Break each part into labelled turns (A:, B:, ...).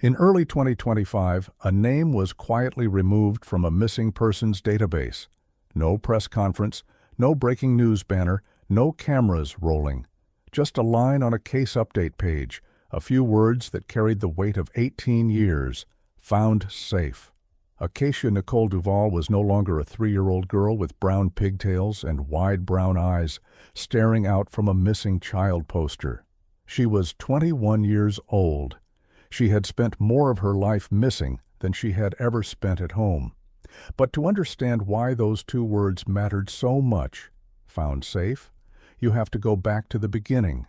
A: In early 2025, a name was quietly removed from a missing persons database. No press conference, no breaking news banner, no cameras rolling. Just a line on a case update page, a few words that carried the weight of 18 years. Found safe. Acacia Nicole Duvall was no longer a 3-year-old girl with brown pigtails and wide brown eyes staring out from a missing child poster. She was 21 years old. She had spent more of her life missing than she had ever spent at home. But to understand why those two words mattered so much, found safe, you have to go back to the beginning,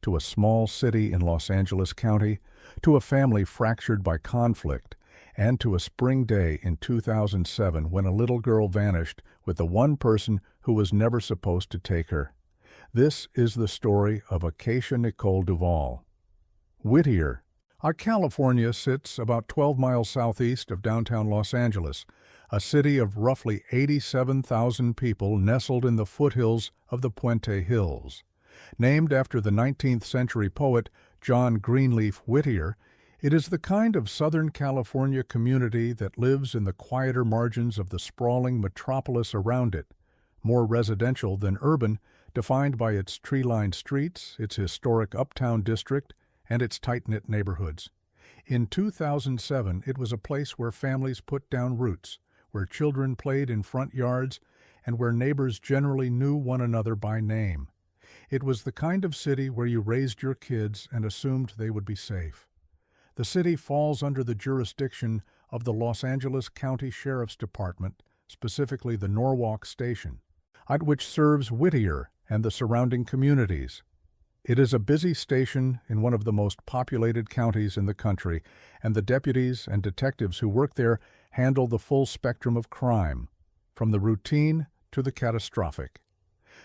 A: to a small city in Los Angeles County, to a family fractured by conflict, and to a spring day in 2007 when a little girl vanished with the one person who was never supposed to take her. This is the story of Acacia Nicole Duvall. Whittier, California sits about 12 miles southeast of downtown Los Angeles, a city of roughly 87,000 people nestled in the foothills of the Puente Hills. Named after the 19th century poet John Greenleaf Whittier, it is the kind of Southern California community that lives in the quieter margins of the sprawling metropolis around it, more residential than urban, defined by its tree-lined streets, its historic uptown district, and its tight-knit neighborhoods. In 2007, it was a place where families put down roots, where children played in front yards, and where neighbors generally knew one another by name. It was the kind of city where you raised your kids and assumed they would be safe. The city falls under the jurisdiction of the Los Angeles County Sheriff's Department, specifically the Norwalk Station, which serves Whittier and the surrounding communities. It is a busy station in one of the most populated counties in the country, and the deputies and detectives who work there handle the full spectrum of crime, from the routine to the catastrophic.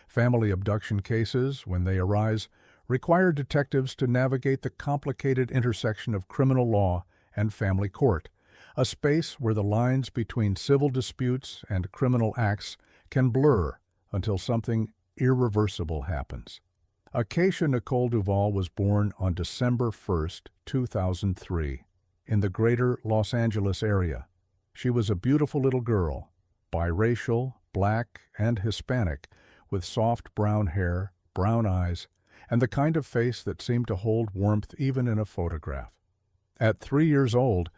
A: Family abduction cases, when they arise, require detectives to navigate the complicated intersection of criminal law and family court, a space where the lines between civil disputes and criminal acts can blur until something irreversible happens. Acacia Nicole Duvall was born on December 1, 2003, in the greater Los Angeles area. She was a beautiful little girl, biracial, black, and Hispanic, with soft brown hair, brown eyes, and the kind of face that seemed to hold warmth even in a photograph. At 3 years old,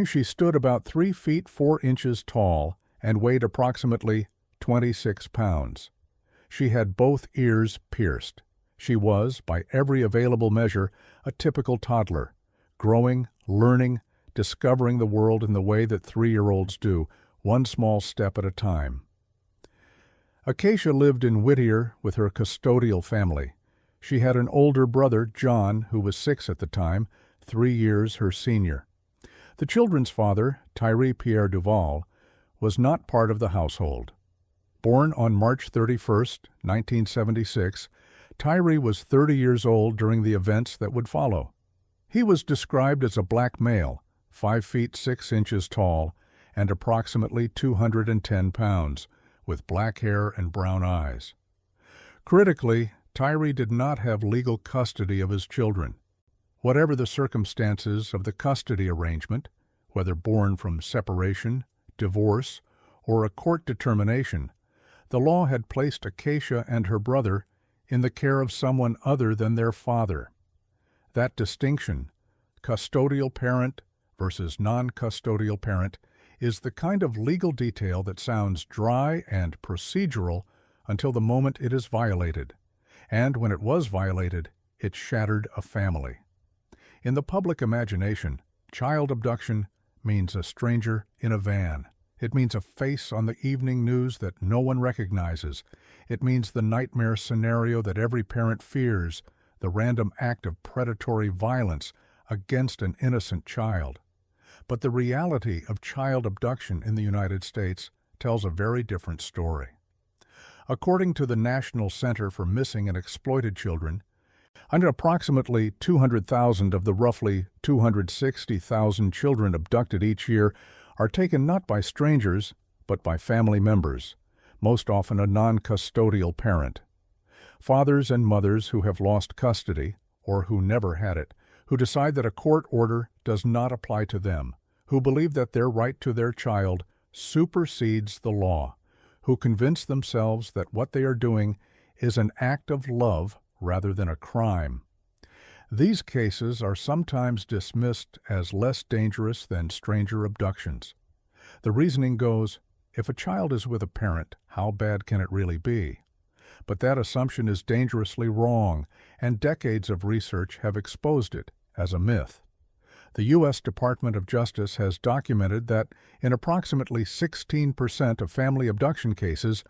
A: she stood about 3 feet 4 inches tall and weighed approximately 26 pounds. She had both ears pierced. She was, by every available measure, a typical toddler, growing, learning, discovering the world in the way that 3-year-olds do, one small step at a time. Acacia lived in Whittier with her custodial family. She had an older brother, John, who was 6 at the time, 3 years her senior. The children's father, Tyree Pierre Duvall, was not part of the household. Born on March 31, 1976, Tyree was 30 years old during the events that would follow. He was described as a black male, 5 feet 6 inches tall, and approximately 210 pounds, with black hair and brown eyes. Critically, Tyree did not have legal custody of his children. Whatever the circumstances of the custody arrangement, whether born from separation, divorce, or a court determination, the law had placed Acacia and her brother in the care of someone other than their father. That distinction, custodial parent versus non-custodial parent, is the kind of legal detail that sounds dry and procedural until the moment it is violated. And when it was violated, it shattered a family. In the public imagination, child abduction means a stranger in a van. It means a face on the evening news that no one recognizes. It means the nightmare scenario that every parent fears, the random act of predatory violence against an innocent child. But the reality of child abduction in the United States tells a very different story. According to the National Center for Missing and Exploited Children, approximately 200,000 of the roughly 260,000 children abducted each year are taken not by strangers, but by family members, most often a non-custodial parent. Fathers and mothers who have lost custody, or who never had it, who decide that a court order does not apply to them, who believe that their right to their child supersedes the law, who convince themselves that what they are doing is an act of love rather than a crime. These cases are sometimes dismissed as less dangerous than stranger abductions. The reasoning goes, if a child is with a parent, how bad can it really be? But that assumption is dangerously wrong, and decades of research have exposed it as a myth. The U.S. Department of Justice has documented that in approximately 16% of family abduction cases,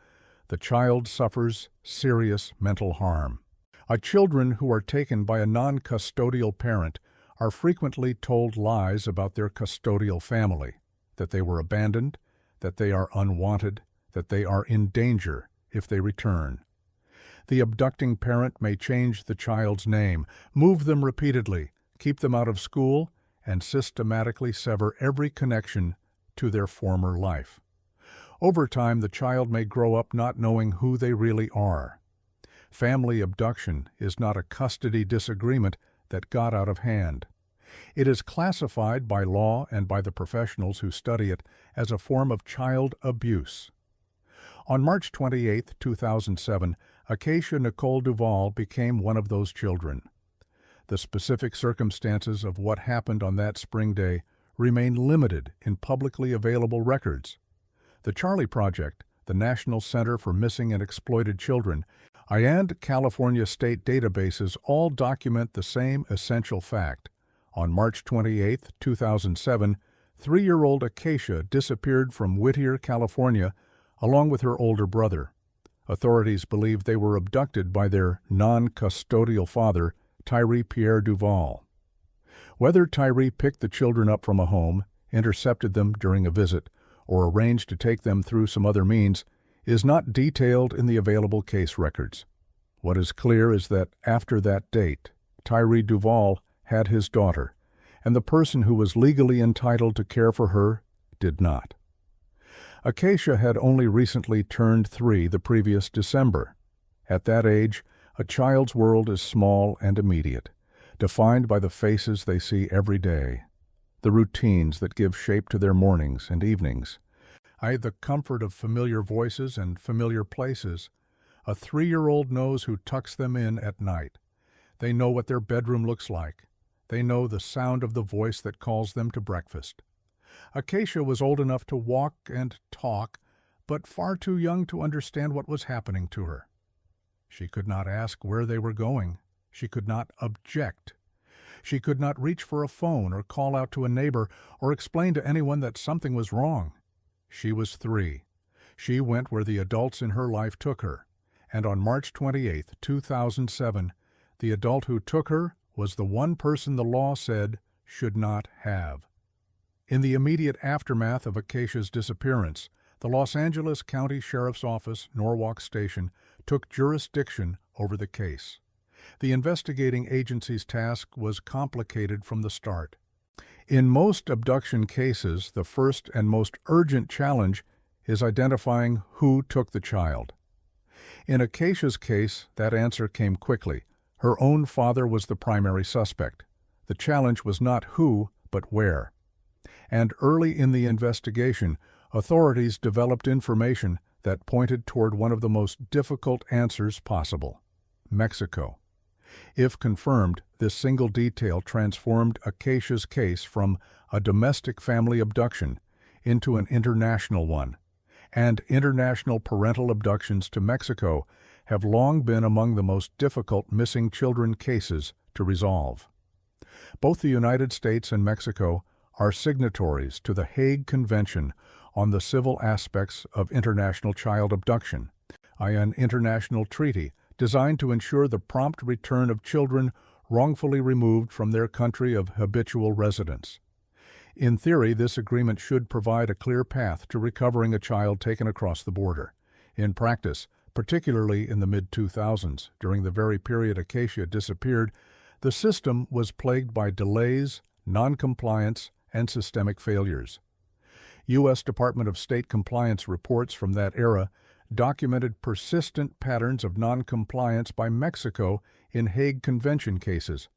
A: the child suffers serious mental harm. Children who are taken by a non-custodial parent are frequently told lies about their custodial family, that they were abandoned, that they are unwanted, that they are in danger if they return. The abducting parent may change the child's name, move them repeatedly, keep them out of school, and systematically sever every connection to their former life. Over time, the child may grow up not knowing who they really are. Family abduction is not a custody disagreement that got out of hand. It is classified by law and by the professionals who study it as a form of child abuse. On March 28, 2007, Acacia Nicole Duvall became one of those children. The specific circumstances of what happened on that spring day remain limited in publicly available records. The Charlie Project, the National Center for Missing and Exploited Children, and California state databases all document the same essential fact. On March 28, 2007, 3-year-old Acacia disappeared from Whittier, California, along with her older brother. Authorities believe they were abducted by their non-custodial father, Tyree Pierre Duvall. Whether Tyree picked the children up from a home, intercepted them during a visit, or arranged to take them through some other means is not detailed in the available case records. What is clear is that after that date, Tyree Duvall had his daughter, and the person who was legally entitled to care for her did not. Acacia had only recently turned 3 the previous December. At that age, a child's world is small and immediate, defined by the faces they see every day, the routines that give shape to their mornings and evenings, the comfort of familiar voices and familiar places. A 3-year-old knows who tucks them in at night. They know what their bedroom looks like. They know the sound of the voice that calls them to breakfast. Acacia was old enough to walk and talk, but far too young to understand what was happening to her. She could not ask where they were going. She could not object. She could not reach for a phone or call out to a neighbor or explain to anyone that something was wrong. She was 3. She went where the adults in her life took her, and on March 28, 2007, the adult who took her was the one person the law said should not have. In the immediate aftermath of Acacia's disappearance, the Los Angeles County Sheriff's Office, Norwalk Station, took jurisdiction over the case. The investigating agency's task was complicated from the start. In most abduction cases, the first and most urgent challenge is identifying who took the child. In Acacia's case, that answer came quickly. Her own father was the primary suspect. The challenge was not who, but where. And early in the investigation, authorities developed information that pointed toward one of the most difficult answers possible: Mexico. If confirmed, this single detail transformed Acacia's case from a domestic family abduction into an international one, and international parental abductions to Mexico have long been among the most difficult missing children cases to resolve. Both the United States and Mexico are signatories to the Hague Convention on the Civil Aspects of International Child Abduction, an international treaty designed to ensure the prompt return of children wrongfully removed from their country of habitual residence. In theory, this agreement should provide a clear path to recovering a child taken across the border. In practice, particularly in the mid-2000s, during the very period Acacia disappeared, the system was plagued by delays, non-compliance, and systemic failures. U.S. Department of State compliance reports from that era documented persistent patterns of non-compliance by Mexico in Hague Convention cases.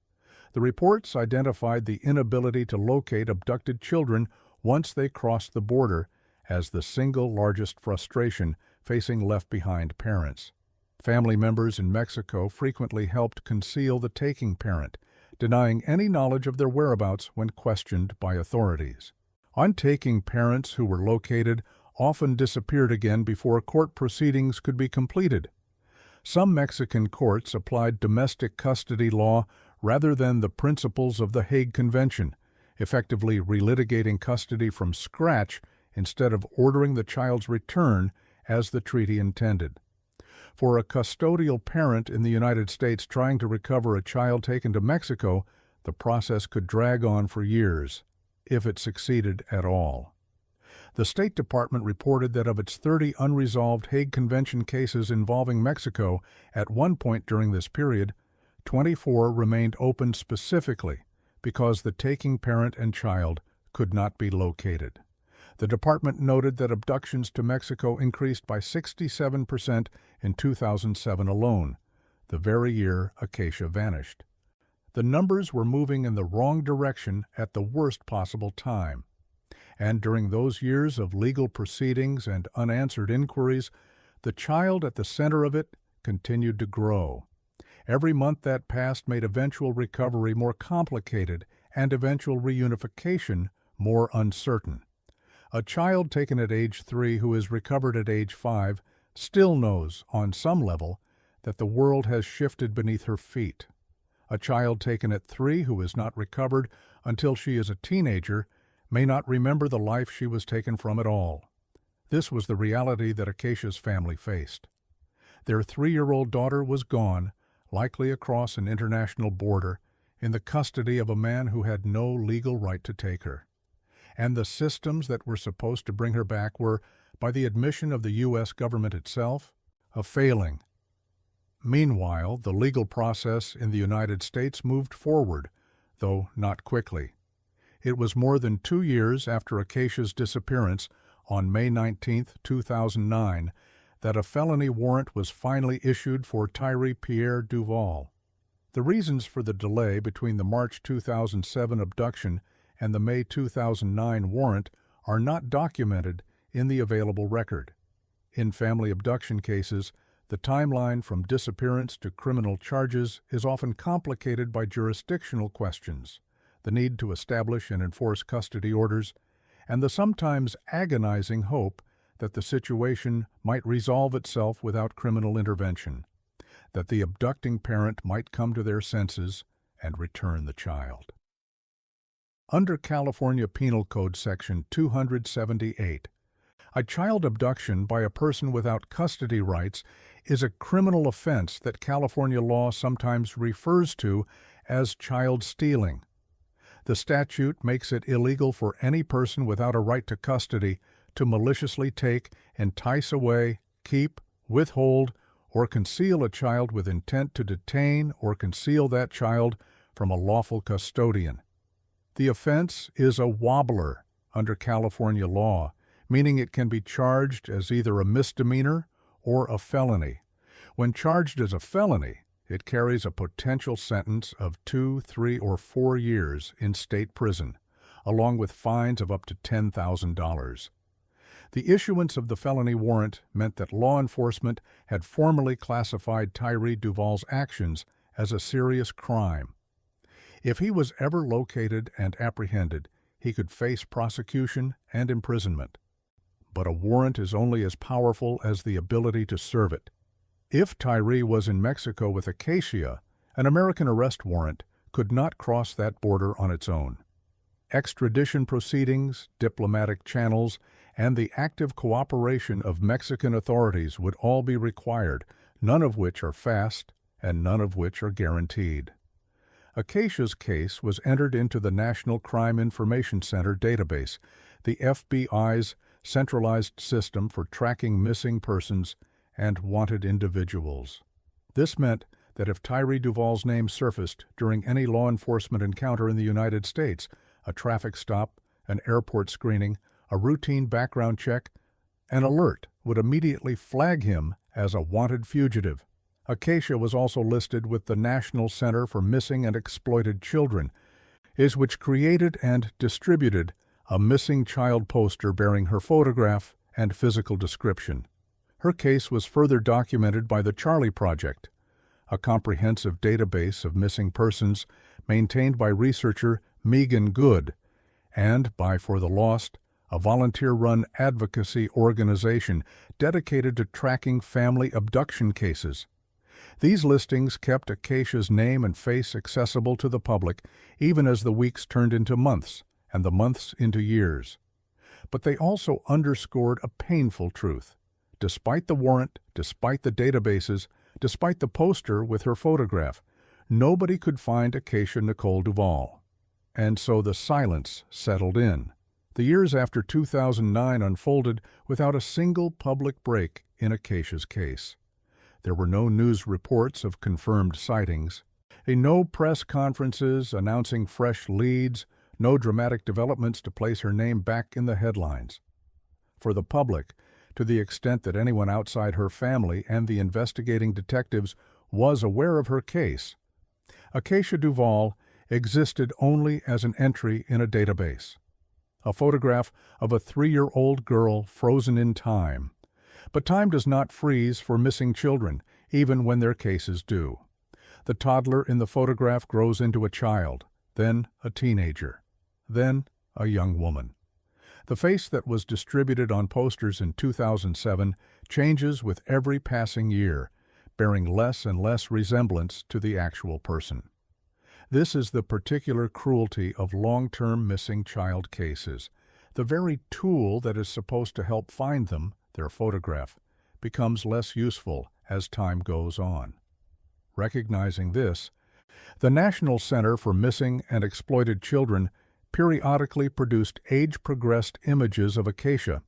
A: The reports identified the inability to locate abducted children once they crossed the border as the single largest frustration facing left-behind parents. Family members in Mexico frequently helped conceal the taking parent, denying any knowledge of their whereabouts when questioned by authorities. Untaking parents who were located often disappeared again before court proceedings could be completed. Some Mexican courts applied domestic custody law rather than the principles of the Hague Convention, effectively relitigating custody from scratch instead of ordering the child's return as the treaty intended. For a custodial parent in the United States trying to recover a child taken to Mexico, the process could drag on for years, if it succeeded at all. The State Department reported that of its 30 unresolved Hague Convention cases involving Mexico at one point during this period, 24 remained open specifically because the taking parent and child could not be located. The department noted that abductions to Mexico increased by 67% in 2007 alone, the very year Acacia vanished. The numbers were moving in the wrong direction at the worst possible time. And during those years of legal proceedings and unanswered inquiries, the child at the center of it continued to grow. Every month that passed made eventual recovery more complicated and eventual reunification more uncertain. A child taken at age 3 who is recovered at age 5 still knows, on some level, that the world has shifted beneath her feet. A child taken at 3 who is not recovered until she is a teenager may not remember the life she was taken from at all. This was the reality that Acacia's family faced. Their 3-year-old daughter was gone, likely across an international border, in the custody of a man who had no legal right to take her. And the systems that were supposed to bring her back were, by the admission of the U.S. government itself, a failing. Meanwhile, the legal process in the United States moved forward, though not quickly. It was more than 2 years after Acacia's disappearance, on May 19, 2009, that a felony warrant was finally issued for Tyree Pierre Duvall. The reasons for the delay between the March 2007 abduction and the May 2009 warrant are not documented in the available record. In family abduction cases, the timeline from disappearance to criminal charges is often complicated by jurisdictional questions, the need to establish and enforce custody orders, and the sometimes agonizing hope that the situation might resolve itself without criminal intervention, that the abducting parent might come to their senses and return the child. Under California Penal Code Section 278, a child abduction by a person without custody rights is a criminal offense that California law sometimes refers to as child stealing. The statute makes it illegal for any person without a right to custody to maliciously take, entice away, keep, withhold, or conceal a child with intent to detain or conceal that child from a lawful custodian. The offense is a wobbler under California law, meaning it can be charged as either a misdemeanor or a felony. When charged as a felony, it carries a potential sentence of 2, 3, or 4 years in state prison, along with fines of up to $10,000. The issuance of the felony warrant meant that law enforcement had formally classified Tyree Duvall's actions as a serious crime. If he was ever located and apprehended, he could face prosecution and imprisonment. But a warrant is only as powerful as the ability to serve it. If Tyree was in Mexico with Acacia, an American arrest warrant could not cross that border on its own. Extradition proceedings, diplomatic channels, and the active cooperation of Mexican authorities would all be required, none of which are fast and none of which are guaranteed. Acacia's case was entered into the National Crime Information Center database, the FBI's centralized system for tracking missing persons and wanted individuals. This meant that if Tyree Duvall's name surfaced during any law enforcement encounter in the United States, a traffic stop, an airport screening, a routine background check, an alert would immediately flag him as a wanted fugitive, Acacia was also listed with the National Center for Missing and Exploited Children, which created and distributed a missing child poster bearing her photograph and physical description. Her case was further documented by the Charlie Project, a comprehensive database of missing persons maintained by researcher Megan Good, and by For the Lost, a volunteer-run advocacy organization dedicated to tracking family abduction cases. These listings kept Acacia's name and face accessible to the public even as the weeks turned into months and the months into years. But they also underscored a painful truth. Despite the warrant, despite the databases, despite the poster with her photograph, nobody could find Acacia Nicole Duvall. And so the silence settled in. The years after 2009 unfolded without a single public break in Acacia's case. There were no news reports of confirmed sightings, no press conferences announcing fresh leads, no dramatic developments to place her name back in the headlines. For the public, to the extent that anyone outside her family and the investigating detectives was aware of her case, Acacia Duvall existed only as an entry in a database. A photograph of a 3-year-old girl frozen in time. But time does not freeze for missing children, even when their cases do. The toddler in the photograph grows into a child, then a teenager, then a young woman. The face that was distributed on posters in 2007 changes with every passing year, bearing less and less resemblance to the actual person. This is the particular cruelty of long-term missing child cases. The very tool that is supposed to help find them, their photograph, becomes less useful as time goes on. Recognizing this, the National Center for Missing and Exploited Children periodically produced age-progressed images of Acacia,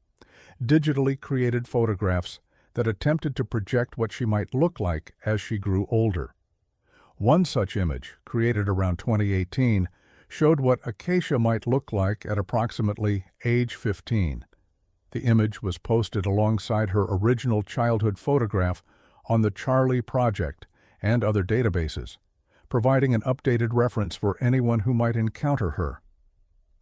A: digitally created photographs that attempted to project what she might look like as she grew older. One such image, created around 2018, showed what Acacia might look like at approximately age 15. The image was posted alongside her original childhood photograph on the Charlie Project and other databases, providing an updated reference for anyone who might encounter her.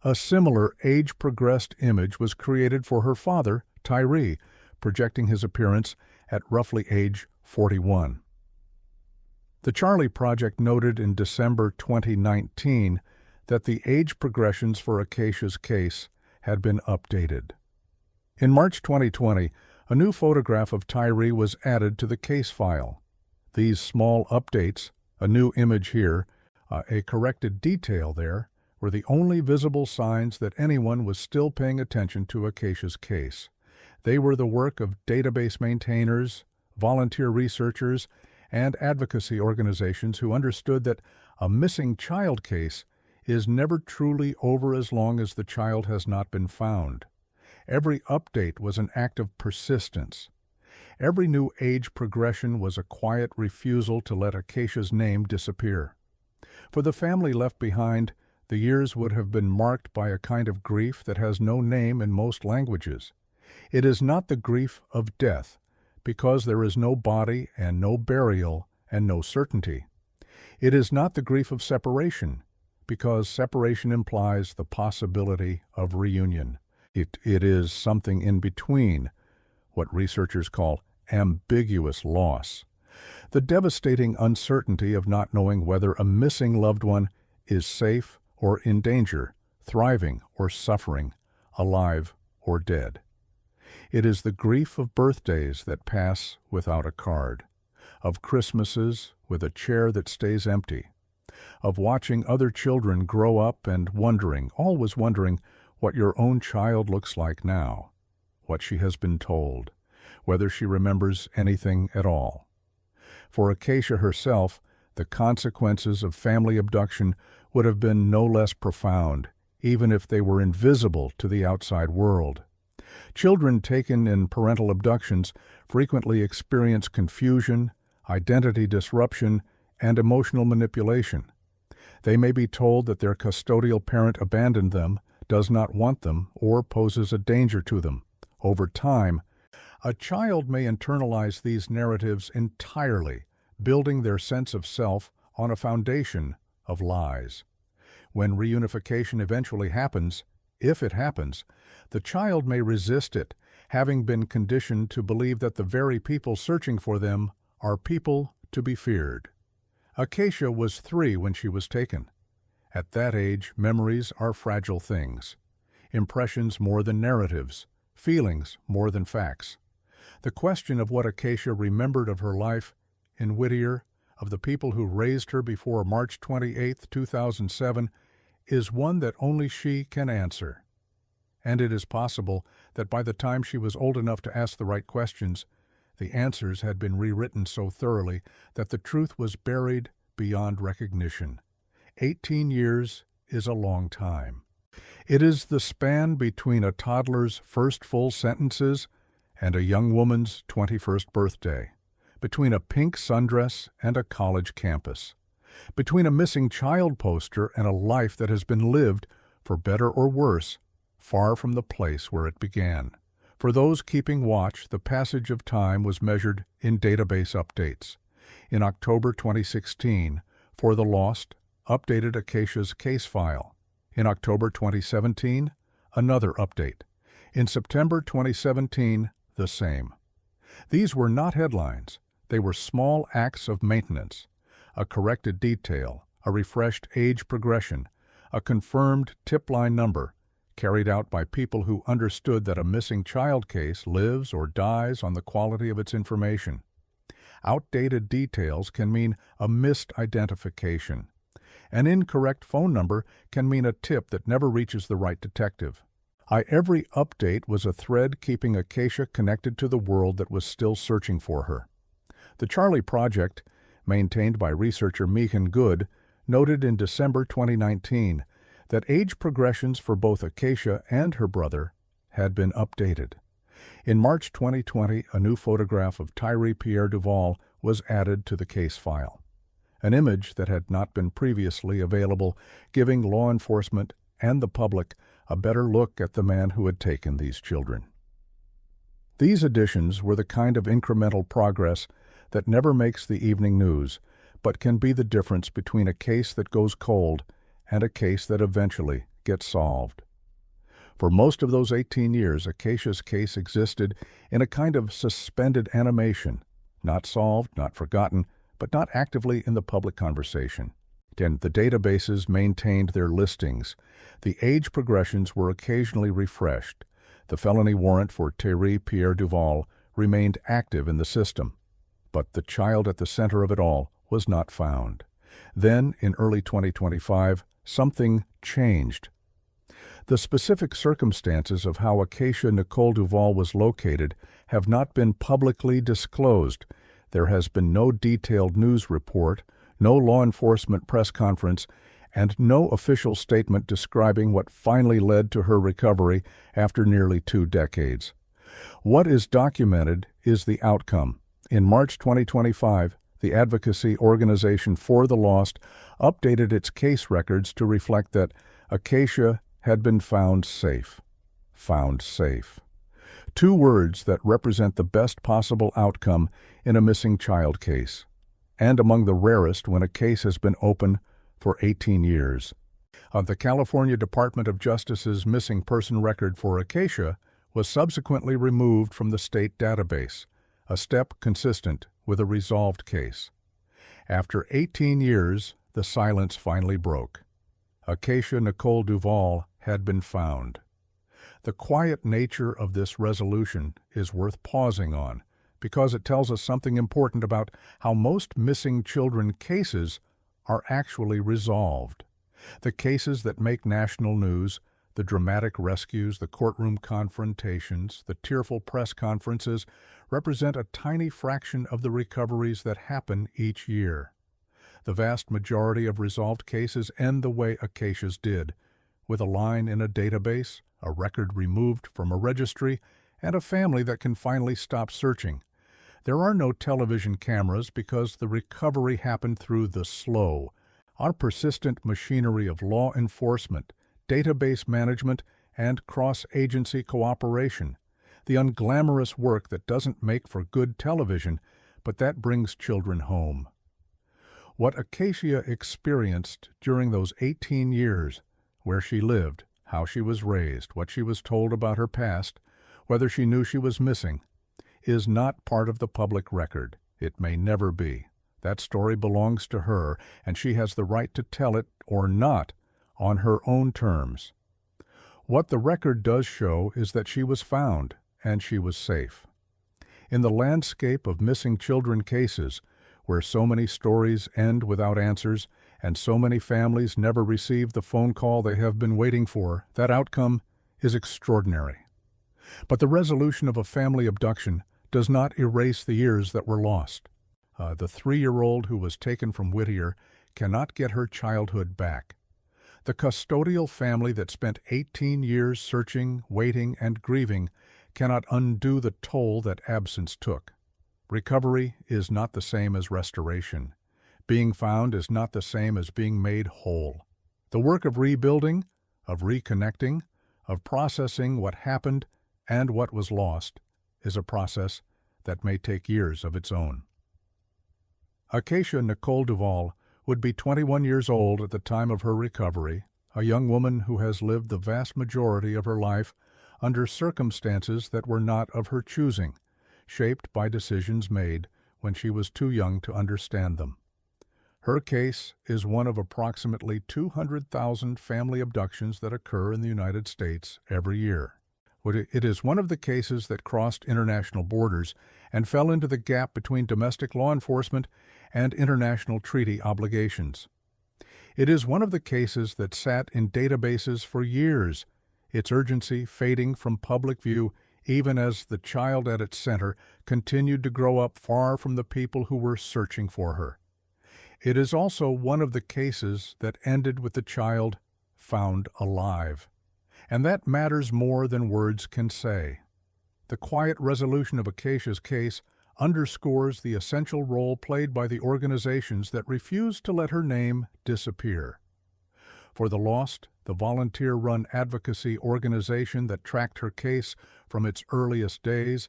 A: A similar age-progressed image was created for her father, Tyree, projecting his appearance at roughly age 41. The Charlie Project noted in December 2019 that the age progressions for Acacia's case had been updated. In March 2020, a new photograph of Tyree was added to the case file. These small updates, a new image here, a corrected detail there, were the only visible signs that anyone was still paying attention to Acacia's case. They were the work of database maintainers, volunteer researchers, and advocacy organizations who understood that a missing child case is never truly over as long as the child has not been found. Every update was an act of persistence. Every new age progression was a quiet refusal to let Acacia's name disappear. For the family left behind, the years would have been marked by a kind of grief that has no name in most languages. It is not the grief of death, because there is no body and no burial and no certainty. It is not the grief of separation, because separation implies the possibility of reunion. It is something in between, what researchers call ambiguous loss. The devastating uncertainty of not knowing whether a missing loved one is safe or in danger, thriving or suffering, alive or dead. It is the grief of birthdays that pass without a card, of Christmases with a chair that stays empty, of watching other children grow up and wondering, always wondering, what your own child looks like now, what she has been told, whether she remembers anything at all. For Acacia herself, the consequences of family abduction would have been no less profound, even if they were invisible to the outside world. Children taken in parental abductions frequently experience confusion, identity disruption, and emotional manipulation. They may be told that their custodial parent abandoned them, does not want them, or poses a danger to them. Over time, a child may internalize these narratives entirely, building their sense of self on a foundation of lies. When reunification eventually happens, if it happens, the child may resist it, having been conditioned to believe that the very people searching for them are people to be feared. Acacia was 3 when she was taken. At that age, memories are fragile things. Impressions more than narratives, feelings more than facts. The question of what Acacia remembered of her life in Whittier, of the people who raised her before March 28, 2007, is one that only she can answer. And it is possible that by the time she was old enough to ask the right questions, the answers had been rewritten so thoroughly that the truth was buried beyond recognition. 18 years is a long time. It is the span between a toddler's first full sentences and a young woman's 21st birthday, between a pink sundress and a college campus, between a missing child poster and a life that has been lived, for better or worse, far from the place where it began. For those keeping watch, the passage of time was measured in database updates. In October 2016, For the Lost updated Acacia's case file. In October 2017, another update. In September 2017, the same. These were not headlines. They were small acts of maintenance. A corrected detail, a refreshed age progression, a confirmed tip line number, carried out by people who understood that a missing child case lives or dies on the quality of its information. Outdated details can mean a missed identification. An incorrect phone number can mean a tip that never reaches the right detective. Every update was a thread keeping Acacia connected to the world that was still searching for her. The Charlie Project, maintained by researcher Meehan Good, noted in December 2019 that age progressions for both Acacia and her brother had been updated. In March 2020, a new photograph of Tyree Pierre Duvall was added to the case file, an image that had not been previously available, giving law enforcement and the public a better look at the man who had taken these children. These additions were the kind of incremental progress that never makes the evening news, but can be the difference between a case that goes cold and a case that eventually gets solved. For most of those 18 years, Acacia's case existed in a kind of suspended animation, not solved, not forgotten, but not actively in the public conversation. And the databases maintained their listings. The age progressions were occasionally refreshed. The felony warrant for Tyree Pierre Duvall remained active in the system. But the child at the center of it all was not found. Then, in early 2025, something changed. The specific circumstances of how Acacia Nicole Duvall was located have not been publicly disclosed. There has been no detailed news report, no law enforcement press conference, and no official statement describing what finally led to her recovery after nearly 2 decades. What is documented is the outcome. In March 2025, the advocacy organization For the Lost updated its case records to reflect that Acacia had been found safe. Found safe. 2 words that represent the best possible outcome in a missing child case, and among the rarest when a case has been open for 18 years. The California Department of Justice's missing person record for Acacia was subsequently removed from the state database, a step consistent with a resolved case. After 18 years, the silence finally broke. Acacia Nicole Duvall had been found. The quiet nature of this resolution is worth pausing on, because it tells us something important about how most missing children cases are actually resolved. The cases that make national news, the dramatic rescues, the courtroom confrontations, the tearful press conferences, represent a tiny fraction of the recoveries that happen each year. The vast majority of resolved cases end the way Acacia's did, with a line in a database, a record removed from a registry, and a family that can finally stop searching. There are no television cameras because the recovery happened through the slow, persistent machinery of law enforcement, database management, and cross-agency cooperation, the unglamorous work that doesn't make for good television, but that brings children home. What Acacia experienced during those 18 years, where she lived, how she was raised, what she was told about her past, whether she knew she was missing, is not part of the public record. It may never be. That story belongs to her, and she has the right to tell it or not on her own terms. What the record does show is that she was found, and she was safe. In the landscape of missing children cases, where so many stories end without answers and so many families never receive the phone call they have been waiting for, that outcome is extraordinary. But the resolution of a family abduction does not erase the years that were lost. The 3-year-old who was taken from Whittier cannot get her childhood back. The custodial family that spent 18 years searching, waiting, and grieving cannot undo the toll that absence took. Recovery is not the same as restoration. Being found is not the same as being made whole. The work of rebuilding, of reconnecting, of processing what happened and what was lost is a process that may take years of its own. Acacia Nicole Duvall would be 21 years old at the time of her recovery, a young woman who has lived the vast majority of her life under circumstances that were not of her choosing, shaped by decisions made when she was too young to understand them. Her case is one of approximately 200,000 family abductions that occur in the United States every year. It is one of the cases that crossed international borders and fell into the gap between domestic law enforcement and international treaty obligations. It is one of the cases that sat in databases for years, its urgency fading from public view even as the child at its center continued to grow up far from the people who were searching for her. It is also one of the cases that ended with the child found alive. And that matters more than words can say. The quiet resolution of Acacia's case underscores the essential role played by the organizations that refused to let her name disappear. For the Lost, the volunteer-run advocacy organization that tracked her case from its earliest days,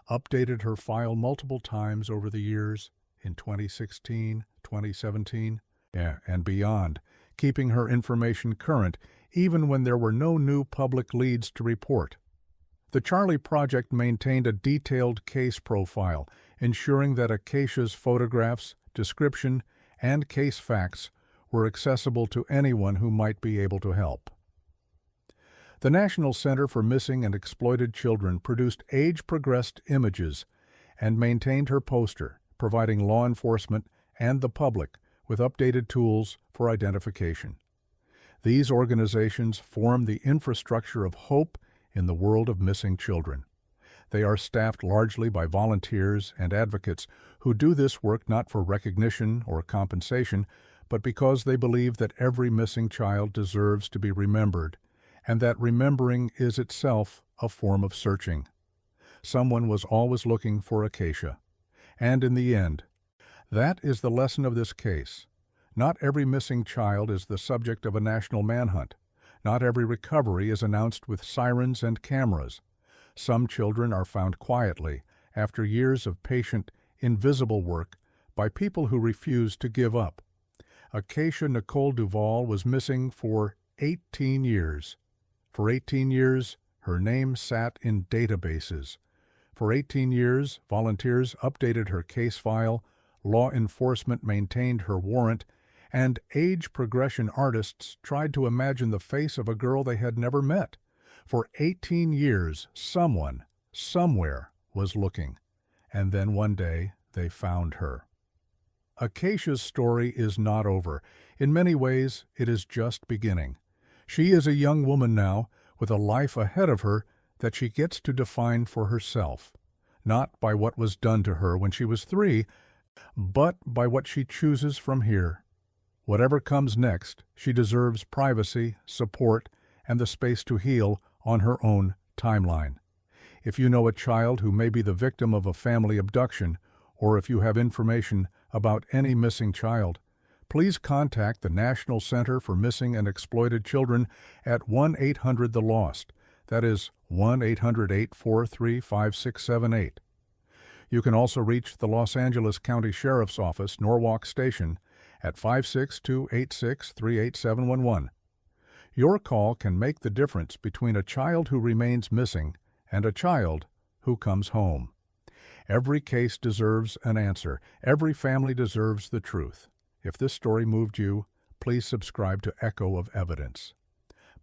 A: updated her file multiple times over the years, in 2016, 2017, and beyond, keeping her information current even when there were no new public leads to report. The Charlie Project maintained a detailed case profile, ensuring that Acacia's photographs, description, and case facts were accessible to anyone who might be able to help. The National Center for Missing and Exploited Children produced age-progressed images and maintained her poster, providing law enforcement and the public with updated tools for identification. These organizations form the infrastructure of hope in the world of missing children. They are staffed largely by volunteers and advocates who do this work not for recognition or compensation, but because they believe that every missing child deserves to be remembered, and that remembering is itself a form of searching. Someone was always looking for Acacia. And in the end, that is the lesson of this case. Not every missing child is the subject of a national manhunt. Not every recovery is announced with sirens and cameras. Some children are found quietly, after years of patient, invisible work, by people who refuse to give up. Acacia Nicole Duvall was missing for 18 years. For 18 years, her name sat in databases. For 18 years, volunteers updated her case file, law enforcement maintained her warrant, and age progression artists tried to imagine the face of a girl they had never met. For 18 years, someone, somewhere, was looking, and then one day they found her. Acacia's story is not over. In many ways, it is just beginning. She is a young woman now, with a life ahead of her that she gets to define for herself, not by what was done to her when she was 3, but by what she chooses from here. Whatever comes next, she deserves privacy, support, and the space to heal on her own timeline. If you know a child who may be the victim of a family abduction, or if you have information about any missing child, please contact the National Center for Missing and Exploited Children at 1-800-THE-LOST. That is 1-800-843-5678. You can also reach the Los Angeles County Sheriff's Office, Norwalk Station, at 562-86-38711. Your call can make the difference between a child who remains missing and a child who comes home. Every case deserves an answer. Every family deserves the truth. If this story moved you, please subscribe to Echo of Evidence.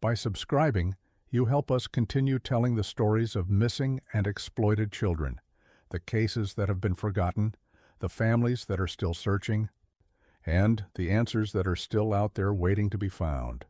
A: By subscribing, you help us continue telling the stories of missing and exploited children, the cases that have been forgotten, the families that are still searching, and the answers that are still out there waiting to be found.